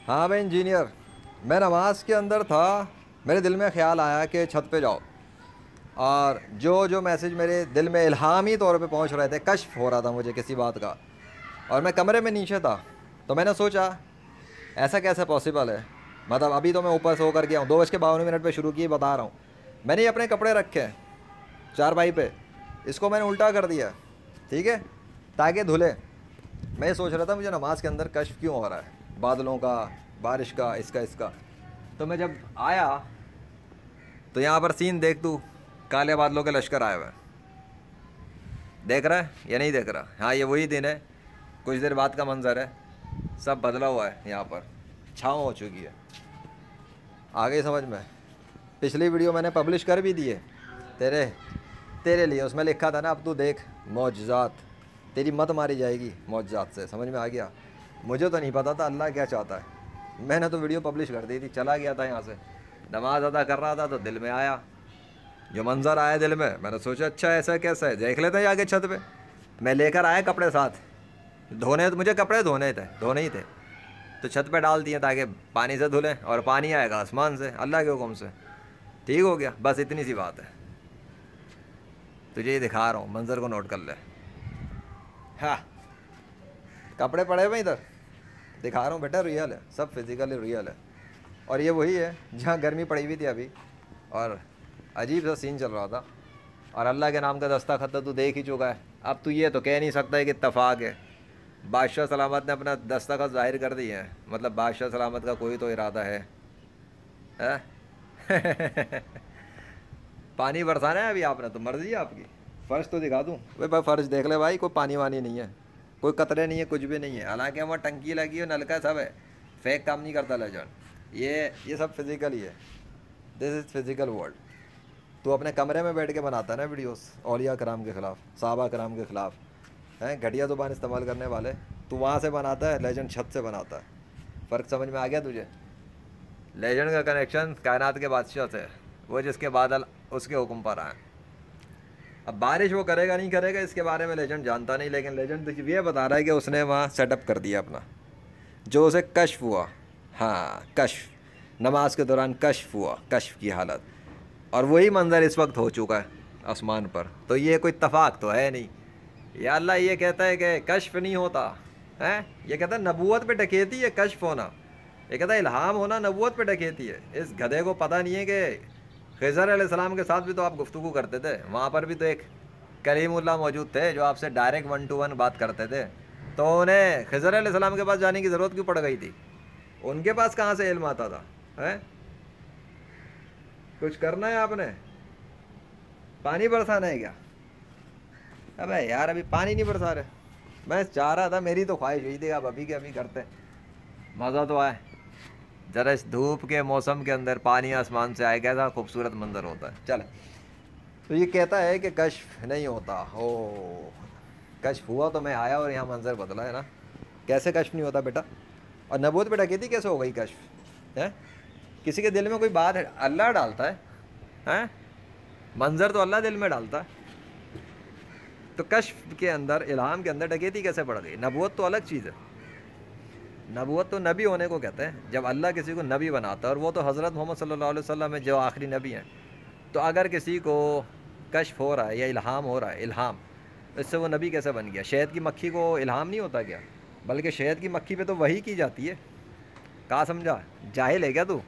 हाँ भाई इंजीनियर, मैं नमाज के अंदर था, मेरे दिल में ख्याल आया कि छत पे जाओ। और जो जो मैसेज मेरे दिल में इल्हामी तौर पे पहुंच रहे थे, कश्फ हो रहा था मुझे किसी बात का, और मैं कमरे में नीचे था। तो मैंने सोचा ऐसा कैसे पॉसिबल है। मतलब अभी तो मैं ऊपर से होकर गया हूँ, 2:52 पर शुरू किए, बता रहा हूँ। मैंने ये अपने कपड़े रखे हैं चारपाई पे, इसको मैंने उल्टा कर दिया, ठीक है, ताकि धुले। मैं ये सोच रहा था मुझे नमाज के अंदर कश्फ क्यों हो रहा है, बादलों का, बारिश का, इसका इसका। तो मैं जब आया तो यहाँ पर सीन देख तू, काले बादलों के लश्कर आए हुए हैं। देख रहा है या नहीं देख रहा? हाँ, ये वही दिन है, कुछ देर बाद का मंजर है। सब बदला हुआ है, यहाँ पर छाँव हो चुकी है। आ गई समझ में? पिछली वीडियो मैंने पब्लिश कर भी दी है तेरे तेरे लिए। उसमें लिखा था ना, अब तू देख मौजज़ात, तेरी मत मारी जाएगी मौजज़ात से। समझ में आ गया? मुझे तो नहीं पता था अल्लाह क्या चाहता है। मैंने तो वीडियो पब्लिश कर दी थी, चला गया था यहाँ से, नमाज अदा कर रहा था तो दिल में आया, जो मंज़र आया दिल में, मैंने सोचा अच्छा ऐसा कैसा है, देख लेते हैं आगे छत पे। मैं लेकर आया कपड़े साथ, धोने, तो मुझे कपड़े धोने ही थे, तो छत पे डाल दिए ताकि पानी से धुलें, और पानी आएगा आसमान से, अल्लाह के हुक्म से। ठीक हो गया, बस इतनी सी बात है। तुझे ये दिखा रहा हूँ, मंज़र को नोट कर ले। हाँ, कपड़े पड़े हुए इधर, दिखा रहा हूँ बेटा, रियल है, सब फिज़िकली रियल है। और ये वही है जहाँ गर्मी पड़ी हुई थी अभी, और अजीब सा सीन चल रहा था, और अल्लाह के नाम का दस्तखत तो तू देख ही चुका है। अब तू ये तो कह नहीं सकता है कि इत्तफाक है। बादशाह सलामत ने अपना दस्तखत ज़ाहिर कर दिए हैं, मतलब बादशाह सलामत का कोई तो इरादा है, है? पानी बरसाना है अभी आपने, तो मर्जी है आपकी। फ़र्श तो दिखा दूँ भाई, फ़र्श देख ले भाई, कोई पानी वानी नहीं है, कोई कतरे नहीं है, कुछ भी नहीं है। हालांकि वहाँ टंकी लगी है, नलका सब है, फेक काम नहीं करता लेजन। ये सब फिज़िकल ही है, दिस इज़ फिज़िकल वर्ल्ड। तू अपने कमरे में बैठ के बनाता है ना वीडियोस औलिया कराम के ख़िलाफ़, साहबा कराम के ख़िलाफ़, हैं घटिया ज़ुबान इस्तेमाल करने वाले, तू वहाँ से बनाता है, लेजेंड छत से बनाता है। फ़र्क समझ में आ गया तुझे? लेजेंड का कनेक्शन कायनात के बादशाह से, वो जिसके बादल उसके हुक्म पर आए। अब बारिश वो करेगा नहीं करेगा इसके बारे में लेजेंड जानता नहीं, लेकिन लेजेंड ये बता रहा है कि उसने वहाँ सेटअप कर दिया अपना, जो उसे कश्फ हुआ। हाँ, कश्फ, नमाज के दौरान कश्फ हुआ, कश्फ की हालत, और वही मंज़र इस वक्त हो चुका है आसमान पर। तो ये कोई इत्तफाक तो है नहीं। या अल्लाह ये कहता है कि कश्फ नहीं होता है, ये कहता है नबूवत पे डकैती है कश्फ होना, ये कहता है इल्हाम होना नबूवत पे डकैती है। इस गधे को पता नहीं है कि खिज़र अलैहिस्सलाम के साथ भी तो आप गुफ्तगू करते थे, वहाँ पर भी तो एक कलीमुल्लाह मौजूद थे जो आपसे डायरेक्ट 1 to 1 बात करते थे। तो उन्हें खिज़र अलैहिस्सलाम के पास जाने की ज़रूरत क्यों पड़ गई थी? उनके पास कहाँ से इल्म आता था? है कुछ करना है आपने, पानी बरसाना है क्या? अबे यार, अभी पानी नहीं बरसा रहे। मैं चाह रहा था, मेरी तो ख्वाहिश यही थी, अब अभी के अभी करते, मज़ा तो आए ज़रा इस धूप के मौसम के अंदर, पानी आसमान से आए, कैसा खूबसूरत मंजर होता है। चल, तो ये कहता है कि कश्फ नहीं होता। हो, कश्फ हुआ तो मैं आया और यहाँ मंजर बदला है ना। कैसे कश्फ नहीं होता बेटा? और नबूवत पे डकैती कैसे हो गई कश्फ? है किसी के दिल में कोई बात है, अल्लाह डालता है? मंजर तो अल्लाह दिल में डालता है। तो कश्फ के अंदर, इल्हाम के अंदर डकैती कैसे पड़ गई? नबूवत तो अलग चीज़ है। नबूवत तो नबी होने को कहते हैं, जब अल्लाह किसी को नबी बनाता है, और वो तो हज़रत मोहम्मद सल्लल्लाहु अलैहि वसल्लम है जो आखिरी नबी हैं। तो अगर किसी को कश्फ हो रहा है या इल्हाम हो रहा है, इल्हाम, इससे वो नबी कैसे बन गया? शहद की मक्खी को इल्हाम नहीं होता क्या? बल्कि शहद की मक्खी पे तो वही की जाती है। कहाँ समझा? जाहिल है क्या तू?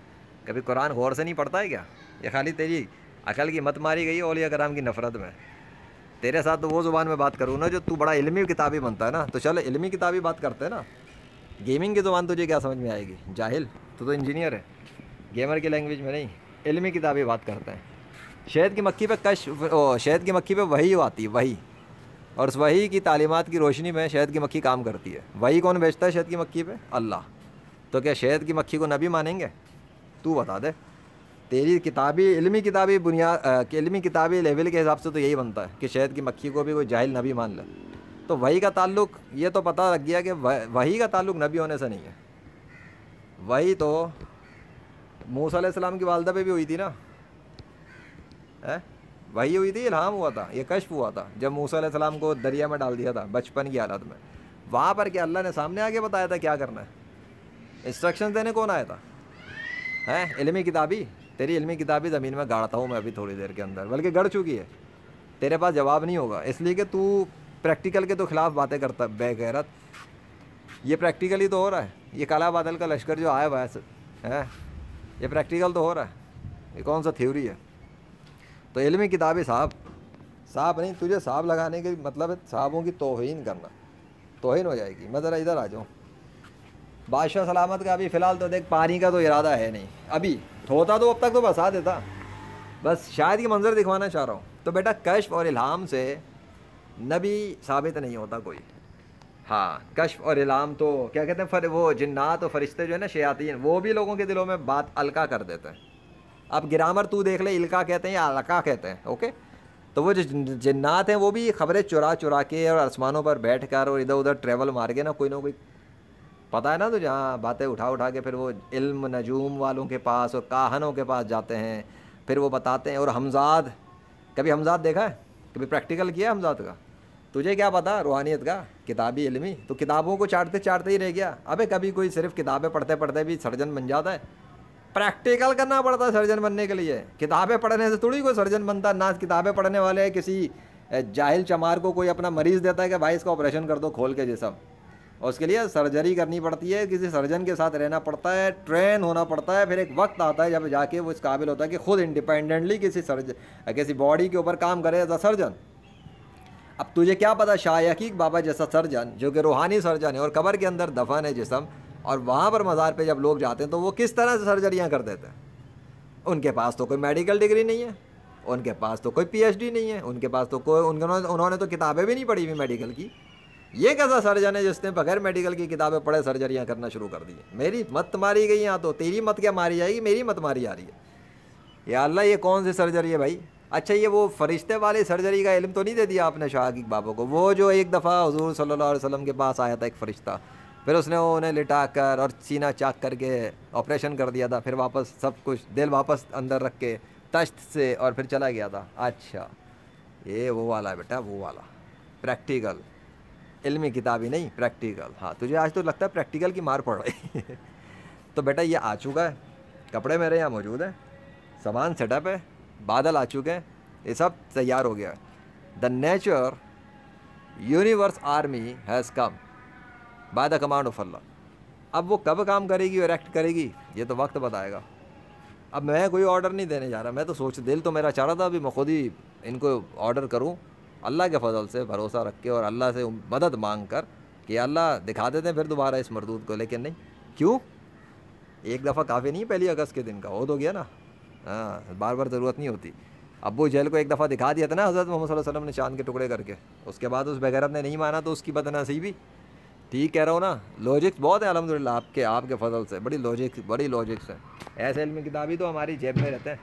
कभी कुरान गौर से नहीं पढ़ता है क्या? ये खाली तेरी अकल की मत मारी गई है औलिया कराम की नफ़रत में। तेरे साथ तो वो ज़ुबान में बात करूँ ना जो तू बड़ा इल्मी किताबी बनता है ना, तो चल इल्मी किताबी बात करते हैं ना। गेमिंग की ज़ुबान तुझे क्या समझ में आएगी? जाहिल, तू तो इंजीनियर है, गेमर की लैंग्वेज में नहीं, इल्मी किताबी बात करते हैं। शहद की मक्खी पे शहद की मक्खी पे वही आती है, वही, और उस वही की तालीमात की रोशनी में शहद की मक्खी काम करती है। वही कौन भेजता है शहद की मक्खी पे? अल्लाह। तो क्या शहद की मक्खी को नबी मानेंगे? तू बता दे। तेरी किताबी इल्मी किताबी बुनियाद, इल्मी किताबी लेवल के हिसाब से तो यही बनता है कि शहद की मक्खी को भी कोई जाहिल नबी मान ले। तो वही का ताल्लुक़, ये तो पता लग गया कि वही का ताल्लुक़ नबी होने से नहीं है। वही तो मूसा अलैहिस्सलाम की वालदा पे भी हुई थी ना, है? वही हुई थी, इल्हाम हुआ था, ये कश्फ हुआ था जब मूसा अलैहिस्सलाम को दरिया में डाल दिया था बचपन की हालत में। वहाँ पर क्या अल्लाह ने सामने आके बताया था क्या करना है? इंस्ट्रक्शन देने कौन आया था? हैं इल्मी किताबी? तेरी इल्मी किताबी ज़मीन में गाड़ता हूँ मैं अभी थोड़ी देर के अंदर, बल्कि गड़ चुकी है। तेरे पास जवाब नहीं होगा, इसलिए कि तू प्रैक्टिकल के तो खिलाफ बातें करता है बेगैरत। ये प्रैक्टिकल ही तो हो रहा है। ये काला बादल का लश्कर जो आया हुआ है, ये प्रैक्टिकल तो हो रहा है। ये कौन सा थ्योरी है? तो इल्मी किताबी साहब नहीं, तुझे साहब लगाने के मतलब है साहबों की तौहीन करना, तौहीन हो जाएगी। मैं ज़रा इधर आ जाऊँ। बादशाह सलामत का अभी फ़िलहाल तो देख पानी का तो इरादा है नहीं, अभी होता तो अब तक तो बसा देता, बस शायद ये मंजर दिखवाना चाह रहा हूँ। तो बेटा कश्फ और इल्हाम से नबी साबित नहीं होता कोई। हाँ, कश्फ और इल्हाम तो क्या कहते हैं, वो जिन्नात और फरिश्ते जो है ना, शयातीन, वो भी लोगों के दिलों में बात अलका कर देते हैं। अब ग्रामर तू देख ले, इल्का कहते हैं या अलका कहते हैं, ओके। तो वो जो जिन्नात हैं वो भी खबरें चुरा चुरा के और आसमानों पर बैठ कर और इधर उधर ट्रैवल मार के ना कोई पता है ना, तो जहाँ बातें उठा उठा के फिर वो इल्म नजूम वालों के पास और काहनों के पास जाते हैं, फिर वो बताते हैं। और हमजाद, कभी हमजाद देखा है? कभी प्रैक्टिकल किया हमजाद का? तुझे क्या पता रूहानियत का, किताबी इल्मी तो किताबों को चाटते चाटते ही रह गया। अबे कभी कोई सिर्फ किताबें पढ़ते पढ़ते भी सर्जन बन जाता है? प्रैक्टिकल करना पड़ता है सर्जन बनने के लिए। किताबें पढ़ने से थोड़ी कोई सर्जन बनता ना। किताबें पढ़ने वाले किसी जाहिल चमार को कोई अपना मरीज़ देता है कि भाई इसका ऑपरेशन कर दो खोल के जिसम, और उसके लिए सर्जरी करनी पड़ती है, किसी सर्जन के साथ रहना पड़ता है, ट्रेन होना पड़ता है। फिर एक वक्त आता है जब जाके वो इस काबिल होता है कि खुद इंडिपेंडेंटली किसी बॉडी के ऊपर काम करे एज अ सर्जन। अब तुझे क्या पता, शाह हकीक बाबा जैसा सर्जन जो कि रूहानी सर्जन है और कब्र के अंदर दफन है जिसम, और वहाँ पर मज़ार पे जब लोग जाते हैं तो वो किस तरह से सर्जरियाँ कर देते हैं। उनके पास तो कोई मेडिकल डिग्री नहीं है, उनके पास तो कोई PhD नहीं है, उनके पास तो कोई उन्होंने तो किताबें भी नहीं पढ़ी हुई मेडिकल की। ये कैसा सर्जन है जिसने बगैर मेडिकल की किताबें पढ़े सर्जरियाँ करना शुरू कर दी? मेरी मत मारी गई यहाँ, तो तेरी मत क्या मारी जाएगी, मेरी मत मारी जा रही है। या अल्लाह, ये कौन सी सर्जरी है भाई? अच्छा, ये वो फरिश्ते वाली सर्जरी का इल्म तो नहीं दे दिया आपने शाह हकीक बाबा को? वो जो एक दफ़ा हुजूर सल्लल्लाहु अलैहि वसल्लम के पास आया था एक फ़रिश्ता, फिर उसने उन्हें लिटा कर और सीना चाक करके ऑपरेशन कर दिया था, फिर वापस सब कुछ दिल वापस अंदर रख के तश्त से, और फिर चला गया था। अच्छा, ये वो वाला है बेटा, वो वाला प्रैक्टिकल, इल्मी किताबी नहीं, प्रैक्टिकल। हाँ, तुझे आज तो लगता है प्रैक्टिकल की मार पड़ रही है। तो बेटा ये आ चुका है, कपड़े मेरे यहाँ मौजूद हैं, सामान सेटअप है, बादल आ चुके हैं, ये सब तैयार हो गया है। The nature universe army has come by the command of Allah. अब वो कब काम करेगी और एक्ट करेगी ये तो वक्त बताएगा। अब मैं कोई ऑर्डर नहीं देने जा रहा, मैं तो दिल तो मेरा चाह रहा था अभी मैं खुद ही इनको ऑर्डर करूं, अल्लाह के फजल से भरोसा रख के और अल्लाह से मदद मांग कर कि अल्लाह दिखा देते हैं फिर दोबारा इस मरदूद को। लेकिन नहीं, क्यों? एक दफ़ा काफ़ी नहीं, 1 अगस्त के दिन का हो तो गया ना। हाँ, बार बार ज़रूरत नहीं होती। अबू जहल को एक दफ़ा दिखा दिया था ना हज़रत मोहम्मद सल्लल्लाहु अलैहि वसल्लम ने चांद के टुकड़े करके, उसके बाद उस बेगैरत ने नहीं माना तो उसकी बदनसीबी। ठीक कह रहा हूँ ना, लॉजिक्स बहुत है अल्हम्दुलिल्लाह आपके फजल से, बड़ी लॉजिक्स है। ऐसे इल्मी किताबी तो हमारी जेब में रहते हैं।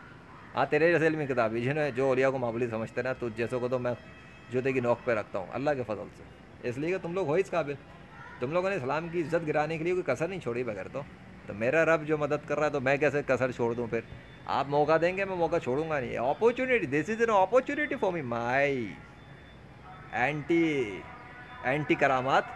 हाँ, तेरे जैसे इल्मी किताबी जिन्हें जो औलिया को मामूली समझते ना, तो जैसों को तो मैं जूते की नोक पे रखता हूँ अल्लाह के फजल से। इसलिए कि तुम लोग हो इस काबिल, तुम लोगों ने इस्लाम की इज़्ज़त गिराने के लिए कोई कसर नहीं छोड़ी बगैर। तो मेरा रब जो मदद कर रहा है तो मैं कैसे कसर छोड़ दूँ? फिर आप मौका देंगे, मैं मौका छोड़ूंगा नहीं। Opportunity, this is an opportunity for me. माई एंटी करामात,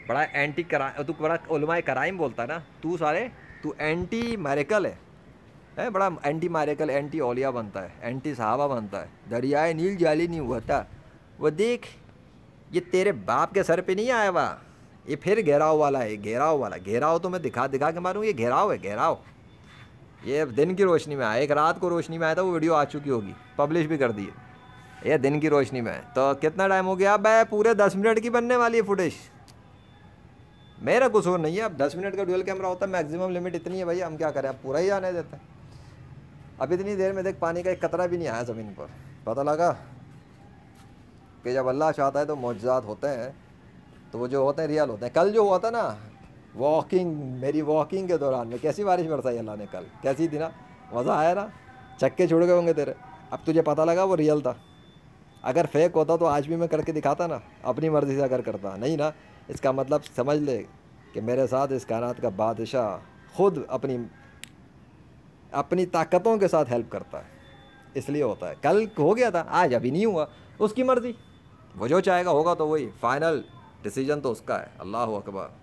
बड़ा एंटी करा, तू बड़ा उलमाए कराइम बोलता है ना तू, सारे तू एंटी मैरिकल है, बड़ा एंटी मैरिकल, एंटी औलिया बनता है, एंटी सहाबा बनता है। दरियाए नील जाली नहीं हुआ था वो, देख ये तेरे बाप के सर पे नहीं आया हुआ, ये फिर घेराव वाला है। घेराव तो मैं दिखा के मारूँ, ये घेराव है, घेराव। ये दिन की रोशनी में आया, एक रात को रोशनी में आया था, वो वीडियो आ चुकी होगी, पब्लिश भी कर दी है। ये दिन की रोशनी में है। तो कितना टाइम हो गया? अब पूरे 10 मिनट की बनने वाली है फुटेज, मेरा कसूर नहीं है। अब 10 मिनट का डुअल कैमरा होता है, मैक्सिमम लिमिट इतनी है भाई, हम क्या करें, अब पूरा ही आने देते हैं। अब इतनी देर में देख पानी का एक कतरा भी नहीं आया ज़मीन पर। पता लगा कि जब अल्लाह चाहता है तो मौजज़ात होते हैं, तो वो जो होते हैं रियल होते हैं। कल जो हुआ था ना मेरी वॉकिंग के दौरान में कैसी बारिश बरसाई अल्लाह ने, कल कैसी थी ना, मज़ा आया ना, चक्के छुड़ गए होंगे तेरे। अब तुझे पता लगा वो रियल था। अगर फेक होता तो आज भी मैं करके दिखाता ना, अपनी मर्ज़ी से अगर करता नहीं ना। इसका मतलब समझ ले कि मेरे साथ इस कायनात का बादशाह खुद अपनी ताकतों के साथ हेल्प करता है, इसलिए होता है। कल हो गया था, आज अभी नहीं हुआ, उसकी मर्ज़ी, वो जो चाहेगा होगा। तो वही फाइनल डिसीजन तो उसका है। अल्लाह हू अकबर।